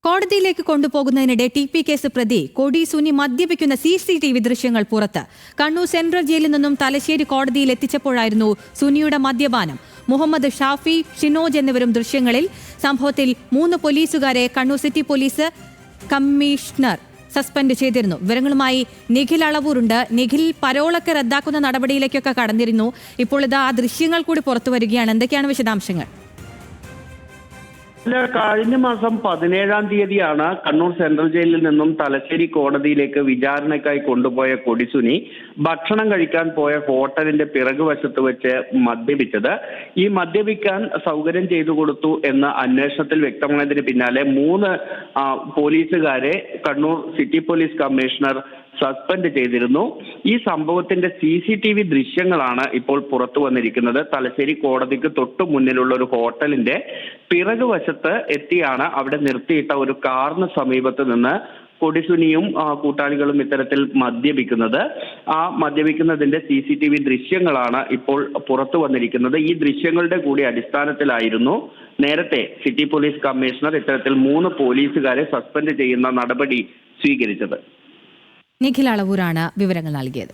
കോടതിയിലേക്ക് കൊണ്ടുപോകുന്നതിനിടെ TP. Case പ്രതി കൊടി സുനി മദ്യപിക്കുന്ന CCTV ദൃശ്യങ്ങൾ പുറത്ത്. കണ്ണൂർ സെൻട്രൽ ജയിലിൽ നിന്നും തലശ്ശേരി കോടതിയിൽ എത്തിച്ചപ്പോഴായിരുന്നു സുനിയുടെ മദ്യപാനം. മുഹമ്മദ് ഷാഫി, ഷിനോജ് എന്നിവരും ദൃശ്യങ്ങളിൽ. സംഭവത്തിൽ 3 പോലീസുകാരെ Kannur city police commissioner suspend ചെയ്തിരുന്നു. വിവരങ്ങളുമായി നിഖിൽ അളവൂരുണ്ട്. നിഖിൽ, പരോളൊക്കെ റദ്ദാക്കുന്ന നടപടിയിലേക്കൊക്കെ കടന്നിരുന്നു. ഇപ്പോൾ ഇത് ആ ദൃശ്യങ്ങൾ കൂടി പുറത്തു വരികയാണ്. എന്തൊക്കെയാണ് വിശദാംശങ്ങൾ? കഴിഞ്ഞ മാസം 17-ാം തീയതിയാണ് കണ്ണൂർ സെൻട്രൽ ജയിലിൽ നിന്നും തലശ്ശേരി കോടതിയിലേക്ക് വിചാരണയ്ക്കായി കൊണ്ടുപോയ കൊടിസുനി ഭക്ഷണം കഴിക്കാൻ പോയ ഹോട്ടലിന്റെ പിറകുവശത്ത് വെച്ച് മദ്യപിച്ചത്. ഈ മദ്യപിക്കാൻ സൗകര്യം ചെയ്തു കൊടുത്തു എന്ന അന്വേഷണത്തിൽ വ്യക്തമായതിന് പിന്നാലെ 3 പോലീസുകാരെ Kannur city police commissioner suspend ചെയ്തിരുന്നു. ഈ സംഭവത്തിന്റെ CCTV ദൃശ്യങ്ങളാണ് ഇപ്പോൾ പുറത്തു വന്നിരിക്കുന്നത്. തലശ്ശേരി കോടതിക്ക് തൊട്ടു മുന്നിലുള്ള ഒരു ഹോട്ടലിന്റെ പിറകുവശത്ത് എത്തിയാണ് അവിടെ നിർത്തിയിട്ട ഒരു കാറിന് സമീപത്ത് നിന്ന് കൊടിസുനിയും കൂട്ടാളികളും ഇത്തരത്തിൽ മദ്യപിക്കുന്നത്. ആ മദ്യപിക്കുന്നതിന്റെ CCTV ദൃശ്യങ്ങളാണ് ഇപ്പോൾ പുറത്തു വന്നിരിക്കുന്നത്. ഈ ദൃശ്യങ്ങളുടെ കൂടി അടിസ്ഥാനത്തിലായിരുന്നു നേരത്തെ സിറ്റി പോലീസ് കമ്മീഷണർ ഇത്തരത്തിൽ 3 പോലീസുകാരെ സസ്പെൻഡ് ചെയ്യുന്ന നടപടി സ്വീകരിച്ചത്. നിഖിൽ അളവൂരാണ് വിവരങ്ങൾ നൽകിയത്.